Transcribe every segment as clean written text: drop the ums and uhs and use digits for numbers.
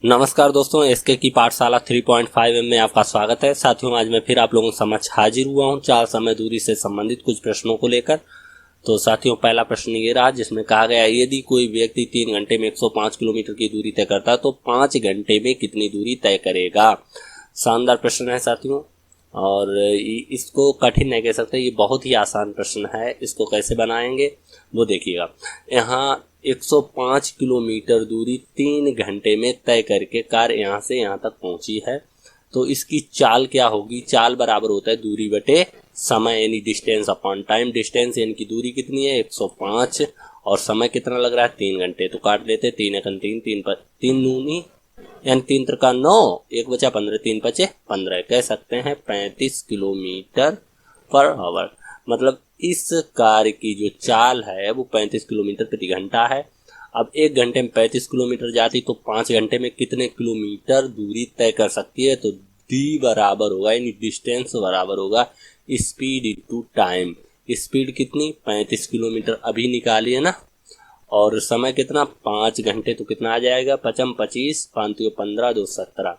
नमस्कार दोस्तों, एसके की पाठशाला 3.5 में आपका स्वागत है। साथियों, आज मैं फिर आप लोगों के समक्ष हाजिर हुआ हूं चाल समय दूरी से संबंधित कुछ प्रश्नों को लेकर। तो साथियों, पहला प्रश्न ये रहा जिसमें कहा गया यदि कोई व्यक्ति 3 घंटे में 105 किलोमीटर की दूरी तय करता है तो 5 घंटे में कितनी दूरी तय करेगा। शानदार प्रश्न है साथियों, और इसको कठिन नहीं कह सकते, ये बहुत ही आसान प्रश्न है। इसको कैसे बनाएंगे वो देखिएगा। यहाँ 105 किलोमीटर दूरी 3 घंटे में तय करके कार यहाँ से यहाँ तक पहुंची है, तो इसकी चाल क्या होगी। चाल बराबर होता है दूरी बटे समय, यानी डिस्टेंस अपॉन टाइम। डिस्टेंस यानी कि दूरी कितनी है 105, और समय कितना लग रहा है 3 घंटे। तो काट लेते 3 एकन 3, 3 दूनी यानी 3 त्रिका 9, 1 बचा 15, 3 बचे 15, कह सकते हैं 35 किलोमीटर पर आवर। मतलब इस कार की जो चाल है वो 35 किलोमीटर प्रति घंटा है। अब 1 घंटे में 35 किलोमीटर जाती तो 5 घंटे में कितने किलोमीटर दूरी तय कर सकती है। तो डी बराबर होगा, यानी डिस्टेंस बराबर होगा स्पीड इनटू टाइम। स्पीड कितनी 35 किलोमीटर अभी निकाली है ना, और समय कितना 5 घंटे, तो कितना आ जाएगा 5 25, 5 15, 2 17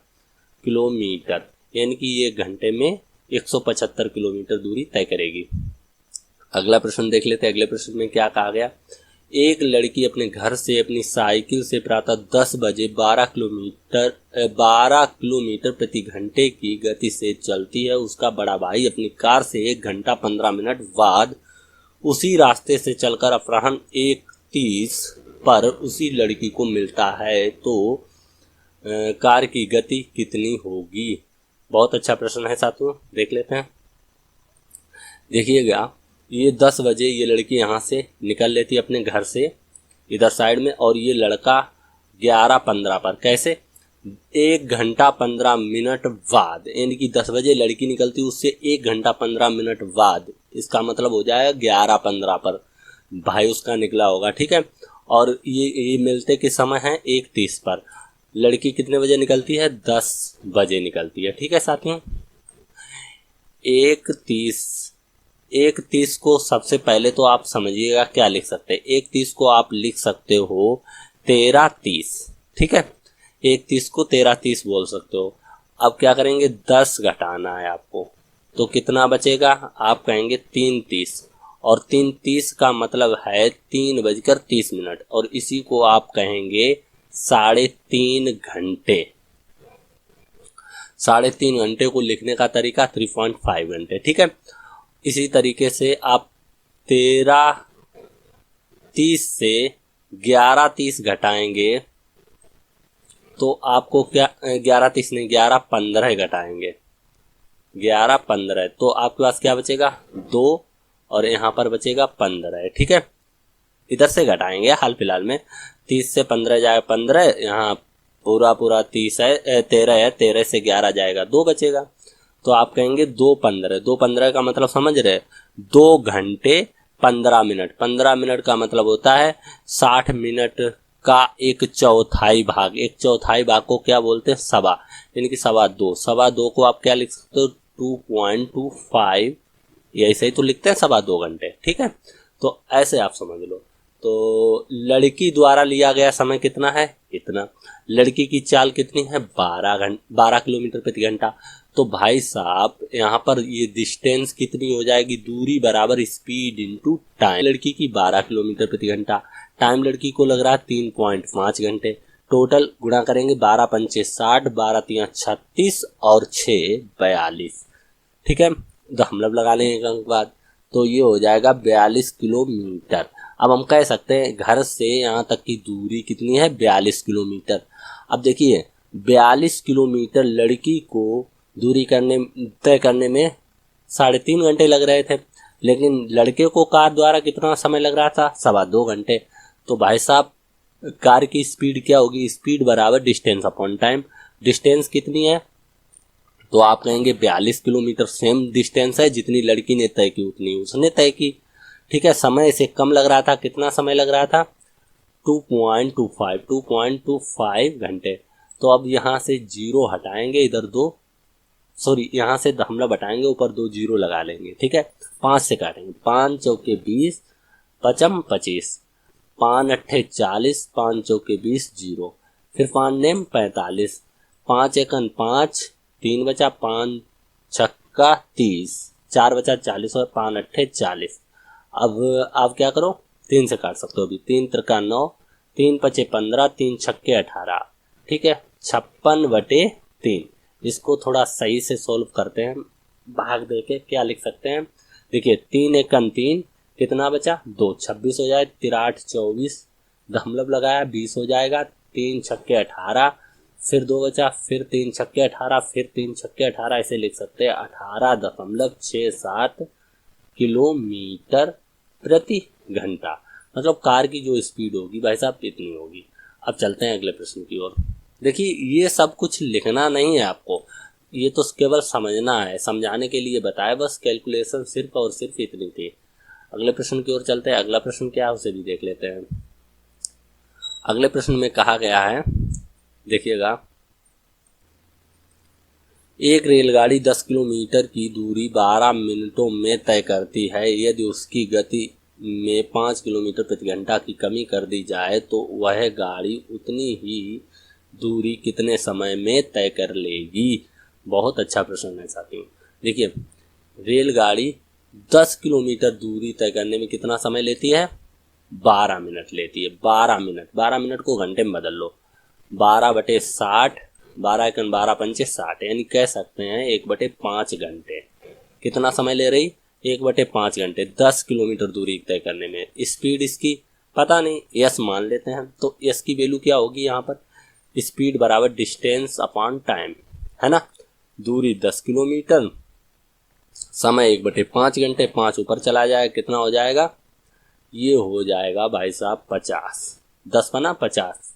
किलोमीटर, यानी कि ये घंटे में 175 किलोमीटर दूरी तय करेगी। अगला प्रश्न देख लेते हैं। अगले प्रश्न में क्या कहा गया। एक लड़की अपने घर से अपनी साइकिल से प्रातः 10 बजे 12 किलोमीटर प्रति घंटे की गति से चलती है। उसका बड़ा भाई अपनी कार से 1 घंटा 15 मिनट बाद उसी रास्ते से चलकर अपराह्न 1:30 पर उसी लड़की को मिलता है, तो कार की गति कितनी होगी। बहुत अच्छा प्रश्न है साथियों, देख लेते हैं। देखिएगा, ये 10 बजे ये लड़की यहाँ से निकल लेती है अपने घर से इधर साइड में, और ये लड़का 11:15 पर, कैसे 1 घंटा 15 मिनट बाद, यानी कि 10 बजे लड़की निकलती उससे 1 घंटा 15 मिनट बाद, इसका मतलब हो जाएगा 11:15 पर भाई उसका निकला होगा। ठीक है, और ये मिलते के समय है 1:30 पर। लड़की कितने बजे निकलती है 10 बजे निकलती है। ठीक है साथियों, 1:30 को सबसे पहले तो आप समझिएगा क्या लिख सकते हैं। 1:30 को आप लिख सकते हो 13:30। ठीक है, 1:30 को 13:30 बोल सकते हो। अब क्या करेंगे, 10 घटाना है आपको, तो कितना बचेगा, आप कहेंगे 3:30, और 3:30 का मतलब है 3:30, और इसी को आप कहेंगे 3.5 घंटे। 3.5 घंटे को लिखने का तरीका 3.5 घंटे। ठीक है, इसी तरीके से आप 13:30 से 11:30 घटाएंगे तो आपको क्या 11:30 नहीं 11:15 घटाएंगे, 11:15, तो आपके पास क्या बचेगा 2, और यहाँ पर बचेगा 15। ठीक है, इधर से घटाएंगे हाल फिलहाल में। 30 से 15 जाएगा 15, यहाँ पूरा 30 है 13 है, 13 से 11 जाएगा 2 बचेगा, तो आप कहेंगे 2:15। 2:15 का मतलब समझ रहे, 2 घंटे 15 मिनट। 15 मिनट का मतलब होता है 60 मिनट का 1/4 भाग। 1/4 भाग को क्या बोलते हैं, सवा, यानी कि 2.25। 2.25 को आप क्या लिख सकते हो 2.25, ऐसे ही तो लिखते हैं 2.25 घंटे। ठीक है, तो ऐसे आप समझ लो। तो लड़की द्वारा लिया गया समय कितना है, इतना। लड़की की चाल कितनी है 12 किलोमीटर प्रति घंटा। तो भाई साहब यहाँ पर ये डिस्टेंस कितनी हो जाएगी, दूरी बराबर स्पीड इनटू टाइम। लड़की की 12 किलोमीटर प्रति घंटा, टाइम लड़की को लग रहा है 3.5 घंटे। टोटल गुणा करेंगे 12 पंचे 60, 12 3 36 और 6 42। ठीक है, तो हम लोग लगा लेंगे अंक बाद, तो ये हो जाएगा 42 किलोमीटर। अब हम कह सकते हैं घर से यहाँ तक की दूरी कितनी है 42 किलोमीटर। अब देखिए 42 किलोमीटर लड़की को दूरी तय करने में 3.5 घंटे लग रहे थे, लेकिन लड़के को कार द्वारा कितना समय लग रहा था 2.25 घंटे। तो भाई साहब कार की स्पीड क्या होगी, स्पीड बराबर डिस्टेंस अपॉन टाइम। डिस्टेंस कितनी है, तो आप कहेंगे 42 किलोमीटर सेम डिस्टेंस है, जितनी लड़की ने तय की उतनी उसने तय की। ठीक है, समय से कम लग रहा था, कितना समय लग रहा था 2.25 घंटे। तो अब यहाँ से 0 हटाएंगे, इधर 2, सॉरी यहाँ से हम लोग हटाएंगे, ऊपर 2 0 लगा लेंगे। ठीक है, 5 से काटेंगे, 5 चौके 20, 5 25, 5 अट्ठे 40, 5 चौके 20 0, फिर 5 नेम 45, 5 एकन 5, 3 बचा 5 छक्का 30, 4 बचा 40 और 5 अट्ठे 40। अब आप क्या करो, 3 से काट सकते हो अभी, 3 त्रिका 9, 3 पचे 15, 3 छक्के 18, ठीक है, 56/3। इसको थोड़ा सही से सोल्व करते हैं, भाग दे के क्या लिख सकते हैं, देखिए 3 एकन 3, कितना बचा 2, 26 हो जाए, 3 24, दशमलव लगाया 20 हो जाएगा, 3 छक्के 18, फिर 2 बचा, फिर 3 छक्के 18, फिर 3 छक्के 18, ऐसे लिख सकते हैं 18.67 किलोमीटर प्रति घंटा। मतलब कार की जो स्पीड होगी भाई साहब इतनी होगी। अब चलते हैं अगले प्रश्न की ओर। देखिए ये सब कुछ लिखना नहीं है आपको, ये तो केवल समझना है, समझाने के लिए बताया बस, कैलकुलेशन सिर्फ और सिर्फ इतनी थी। अगले प्रश्न की ओर चलते हैं। अगला प्रश्न क्या है उसे भी देख लेते हैं। अगले प्रश्न में कहा गया है, देखिएगा, एक रेलगाड़ी 10 किलोमीटर की दूरी 12 मिनटों में तय करती है। यदि उसकी गति में 5 किलोमीटर प्रति घंटा की कमी कर दी जाए तो वह गाड़ी उतनी ही दूरी कितने समय में तय कर लेगी। बहुत अच्छा प्रश्न है साथियों। देखिए रेलगाड़ी 10 किलोमीटर दूरी तय करने में कितना समय लेती है, 12 मिनट लेती है। 12 मिनट को घंटे में बदल लो, 12/60, 12 एकन 12 पंचे 60, यानी कह सकते हैं 1/5 घंटे। कितना समय ले रही, 1/5 घंटे 10 किलोमीटर दूरी तय करने में। स्पीड इसकी पता नहीं, यस मान लेते हैं, तो यस की वैल्यू क्या होगी यहाँ पर, स्पीड बराबर डिस्टेंस अपॉन टाइम, है ना। दूरी 10 किलोमीटर, समय 1/5 घंटे, 5 ऊपर चला जाए कितना हो जाएगा, ये हो जाएगा भाई साहब 50, 10 बना 50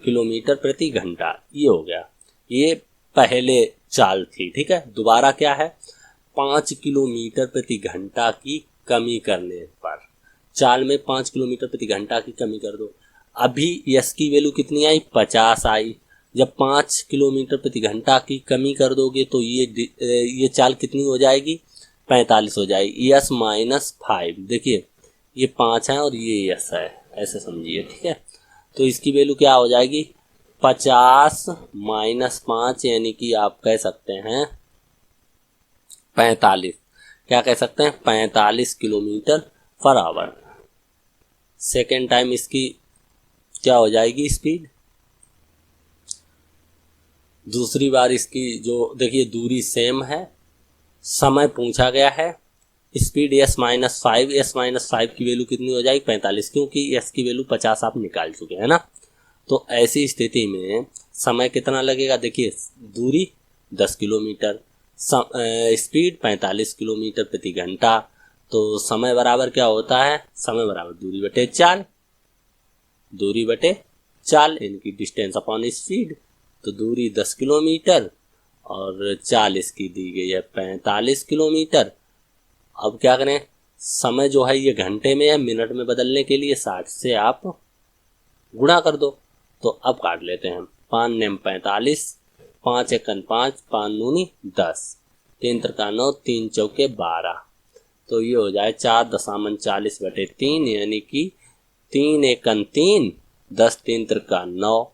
किलोमीटर प्रति घंटा, ये हो गया। ये पहले चाल थी, ठीक है। दोबारा क्या है, 5 किलोमीटर प्रति घंटा की कमी करने पर, चाल में 5 किलोमीटर प्रति घंटा की कमी कर दो। अभी यस की वैल्यू कितनी आई, 50 आई। जब 5 किलोमीटर प्रति घंटा की कमी कर दोगे तो ये चाल कितनी हो जाएगी, 45 हो जाएगी। यस -5, देखिए ये 5 है और ये यस है, ऐसे समझिए, ठीक है। तो इसकी वैल्यू क्या हो जाएगी, 50 - 5, यानी कि आप कह सकते हैं 45, क्या कह सकते हैं 45 kilometre per hour. Second time इसकी क्या हो जाएगी स्पीड, दूसरी बार इसकी जो देखिए दूरी सेम है, समय पूछा गया है, स्पीड s-5, s-5 की वैल्यू कितनी हो जाएगी 45, क्योंकि s की वैल्यू 50 आप निकाल चुके हैं ना। तो ऐसी स्थिति में समय कितना लगेगा, देखिए दूरी 10 किलोमीटर, स्पीड 45 किलोमीटर प्रति घंटा, तो समय बराबर क्या होता है, समय बराबर दूरी बटे चाल, दूरी बटे चाल यानी कि डिस्टेंस अपॉन स्पीड। तो दूरी 10 किलोमीटर और चाल इसकी दी गई है 45 किलोमीटर। अब क्या करें, समय जो है ये घंटे में या मिनट में बदलने के लिए 60 से आप गुणा कर दो। तो अब काट लेते हैं, 5 नेम 45, 5 एकन 5, 5 दूनी 10, 3 त्रिका 9, 3 चौके 12, तो ये हो जाए 4.40/3, यानी कि 3 एकन 3, 10 3 त्रिका 9,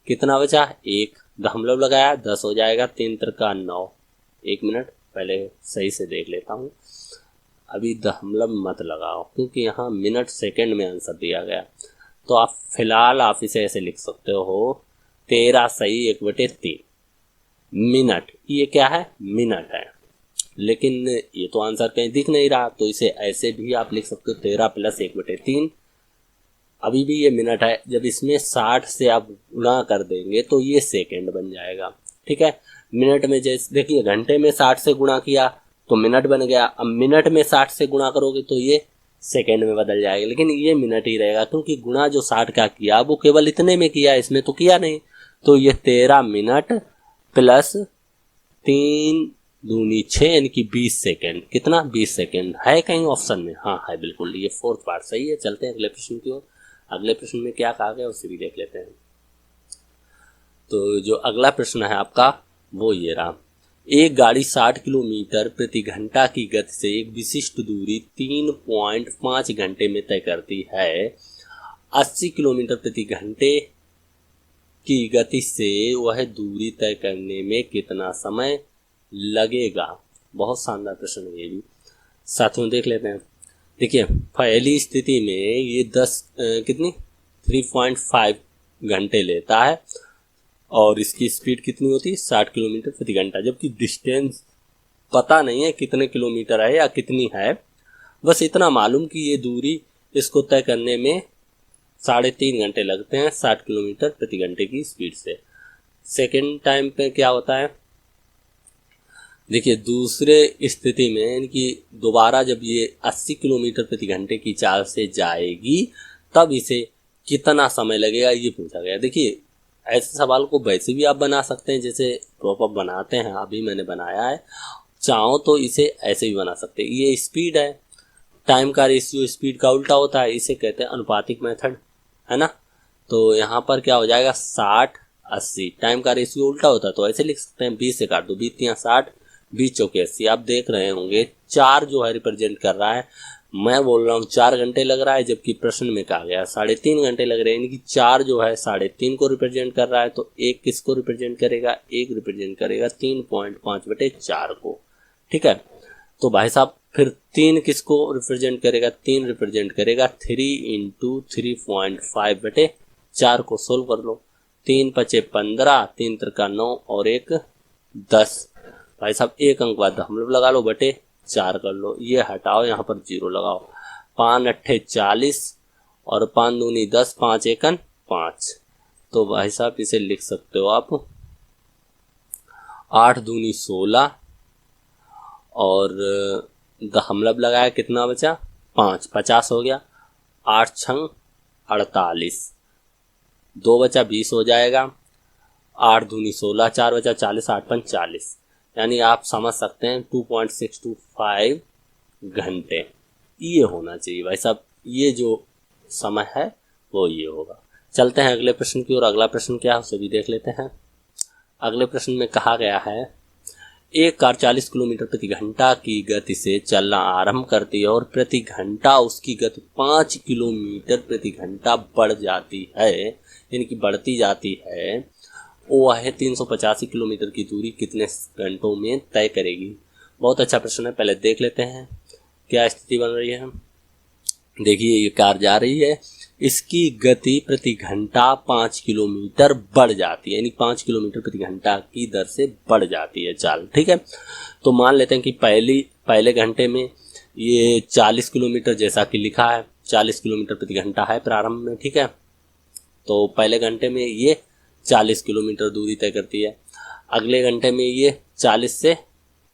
कितना बचा 1, दशमलव लगाया 10 हो जाएगा, 3 त्रिका 9। 1 मिनट पहले सही से देख लेता हूँ, अभी दशमलव मत लगाओ क्योंकि यहाँ मिनट सेकंड में आंसर दिया गया। तो आप फिलहाल आप इसे ऐसे लिख सकते हो 13 सही 1/3 मिनट, ये क्या है मिनट है, लेकिन ये तो आंसर कहीं दिख नहीं रहा, तो इसे ऐसे भी आप लिख सकते हो 13 + 1/3, अभी भी ये मिनट है। जब इसमें 60 से आप गुणा कर देंगे तो ये सेकंड बन जाएगा, ठीक है। मिनट में जैसे देखिए घंटे में 60 से गुणा किया तो मिनट बन गया, अब मिनट में 60 से गुणा करोगे तो ये सेकंड में बदल जाएगा, लेकिन ये मिनट ही रहेगा क्योंकि गुणा जो 60 का किया वो केवल इतने में किया, इसमें तो किया नहीं। तो ये 13 मिनट + 3 दूनी 6 यानी कि 20 सेकेंड, कितना 20 सेकेंड है कहीं ऑप्शन में, हाँ है बिल्कुल, ये फोर्थ पार्ट सही है। चलते हैं अगले प्रश्न की ओर। अगले प्रश्न में क्या कहा गया उसे भी देख लेते हैं। तो जो अगला प्रश्न है आपका वो ये रहा, एक गाड़ी 60 किलोमीटर प्रति घंटा की गति से एक विशिष्ट दूरी 3.5 घंटे में तय करती है। 80 किलोमीटर प्रति घंटे की गति से वह दूरी तय करने में कितना समय लगेगा। बहुत शानदार प्रश्न है ये भी, साथियों देख लेते हैं। देखिए पहली स्थिति में ये 3.5 घंटे लेता है और इसकी स्पीड कितनी होती है 60 किलोमीटर प्रति घंटा, जबकि डिस्टेंस पता नहीं है कितने किलोमीटर है या कितनी है, बस इतना मालूम कि ये दूरी इसको तय करने में 3.5 घंटे लगते हैं 60 किलोमीटर प्रति घंटे की स्पीड से। सेकेंड टाइम पे क्या होता है, देखिए दूसरे स्थिति में इनकी दोबारा जब ये 80 किलोमीटर प्रति घंटे की चाल से जाएगी तब इसे कितना समय लगेगा ये पूछा गया। देखिए ऐसे सवाल को वैसे भी आप बना सकते हैं जैसे प्रॉपर बनाते हैं, अभी मैंने बनाया है, चाहो तो इसे ऐसे भी बना सकते हैं। ये स्पीड है, टाइम का रेशियो स्पीड का उल्टा होता है, इसे कहते हैं अनुपातिक मेथड, है ना। तो यहाँ पर क्या हो जाएगा 60-80, टाइम का रेशियो उल्टा होता है तो ऐसे लिख सकते हैं 20 से काट दो, 20 या 60, 20 चौके 80। आप देख रहे होंगे 4 जो है रिप्रेजेंट कर रहा है, मैं बोल रहा हूँ 4 घंटे लग रहा है, जबकि प्रश्न में कहा गया 3.5 घंटे लग रहे हैं। यानी कि 4 जो है 3.5 को रिप्रेजेंट कर रहा है, तो 1 किसको रिप्रेजेंट करेगा, 1 रिप्रेजेंट करेगा 3.5/4 को, ठीक है। तो भाई साहब फिर 3 किसको रिप्रेजेंट करेगा, 3 रिप्रेजेंट करेगा 3 × 3.5/4 को। सोल्व कर लो, 3 × 5 = 15, 3 × 3 = 9 और 1 10। भाई साहब एक अंक बाद हम लोग लगा लो, बटे 4 कर लो, ये हटाओ यहाँ पर 0 लगाओ, 5 × 8 = 40 और 5 × 2 = 10, 5 × 1 = 5। तो भाई साहब इसे लिख सकते हो आप 8 × 2 = 16 और हम लोग लगाया कितना बचा 5, 50 हो गया, 8 × 6 = 48, 2 बचा 20 हो जाएगा, 8 × 2 = 16, 4 बचा 40, 8 × 5 = 40। यानी आप समझ सकते हैं 2.625 घंटे ये होना चाहिए भाई साहब, ये जो समय है वो ये होगा। चलते हैं अगले प्रश्न की ओर। अगला प्रश्न क्या है उसे भी देख लेते हैं। अगले प्रश्न में कहा गया है, एक कार 40 किलोमीटर प्रति घंटा की गति से चलना आरंभ करती है और प्रति घंटा उसकी गति 5 किलोमीटर प्रति घंटा बढ़ जाती है, यानी कि बढ़ती जाती है। वह 385 किलोमीटर की दूरी कितने घंटों में तय करेगी। बहुत अच्छा प्रश्न है, पहले देख लेते हैं क्या स्थिति बन रही है। देखिए ये कार जा रही है, इसकी गति प्रति घंटा 5 किलोमीटर बढ़ जाती है, यानी 5 किलोमीटर प्रति घंटा की दर से बढ़ जाती है चाल, ठीक है। तो मान लेते हैं कि पहले घंटे में ये 40 किलोमीटर जैसा कि लिखा है 40 किलोमीटर प्रति घंटा है प्रारंभ में, ठीक है। तो पहले घंटे में ये 40 किलोमीटर दूरी तय करती है, अगले घंटे में ये 40 से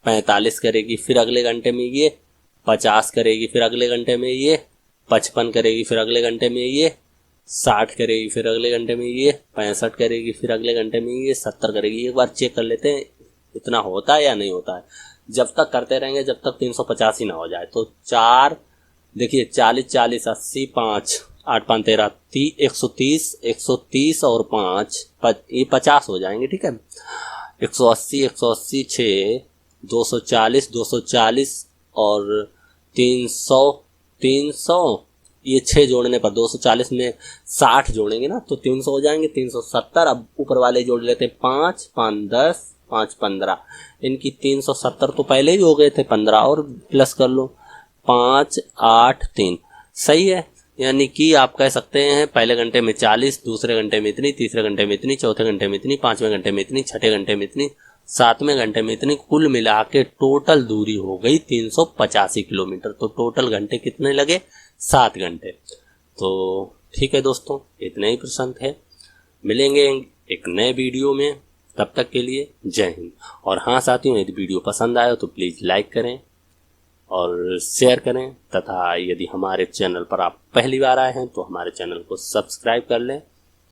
45 करेगी, फिर अगले घंटे में ये 50 करेगी, फिर अगले घंटे में ये 55 करेगी, फिर अगले घंटे में ये 60 करेगी, फिर अगले घंटे में ये 65 करेगी, फिर अगले घंटे में ये 70 करेगी। एक बार चेक कर लेते हैं इतना होता है या नहीं होता है। जब तक करते रहेंगे जब तक 385 ही ना हो जाए। तो 4 देखिए 40 40 80 5 8 5 13 130 और 5 ये 50 हो जाएंगे, ठीक है। 180 6 240 और 300 ये 6 जोड़ने पर 240 में 60 जोड़ेंगे ना तो 300 हो जाएंगे, 370। अब ऊपर वाले जोड़ लेते हैं 5 5 10 5 15, इनकी 370 तो पहले ही हो गए थे, 15 और प्लस कर लो 5 8 3, सही है। यानी कि आप कह सकते हैं पहले घंटे में 40, दूसरे घंटे में इतनी, तीसरे घंटे में इतनी, चौथे घंटे में इतनी, पांचवें घंटे में इतनी, छठे घंटे में इतनी, सातवें घंटे में इतनी, कुल मिला के टोटल दूरी हो गई 385 किलोमीटर। तो टोटल घंटे कितने लगे 7 घंटे। तो ठीक है दोस्तों, इतने ही प्रश्न थे, मिलेंगे एक नए वीडियो में, तब तक के लिए जय हिंद। और हाँ साथियों, यदि वीडियो पसंद आया तो प्लीज़ लाइक करें और शेयर करें, तथा यदि हमारे चैनल पर आप पहली बार आए हैं तो हमारे चैनल को सब्सक्राइब कर लें